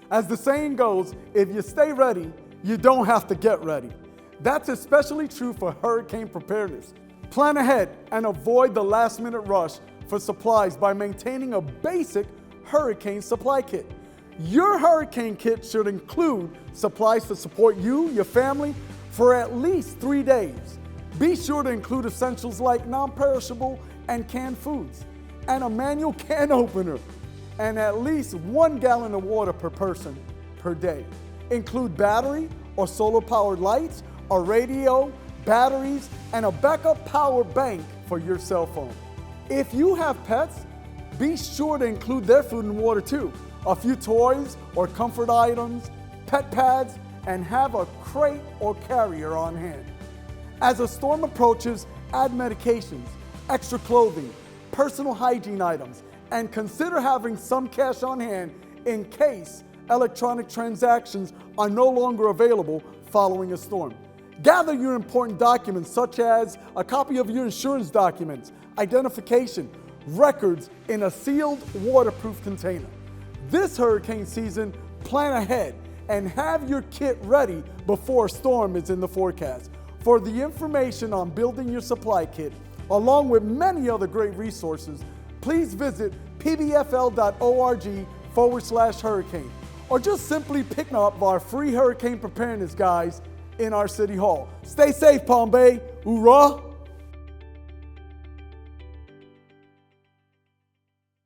As the saying goes, if you stay ready, you don't have to get ready. That's especially true for hurricane preparedness. Plan ahead and avoid the last-minute rush for supplies by maintaining a basic hurricane supply kit. Your hurricane kit should include supplies to support you, your family, for at least 3 days. Be sure to include essentials like non-perishable and canned foods, and a manual can opener, and at least 1 gallon of water per person per day. Include battery or solar-powered lights, a radio, batteries, and a backup power bank for your cell phone. If you have pets, be sure to include their food and water too. A few toys or comfort items, pet pads, and have a crate or carrier on hand. As a storm approaches, add medications, extra clothing, personal hygiene items, and consider having some cash on hand in case electronic transactions are no longer available following a storm. Gather your important documents such as a copy of your insurance documents, identification, records in a sealed, waterproof container. This hurricane season, plan ahead and have your kit ready before a storm is in the forecast. For the information on building your supply kit, along with many other great resources, please visit pbfl.org/hurricane, or just simply pick up our free hurricane preparedness guides in our City Hall. Stay safe, Palm Bay. Hoorah!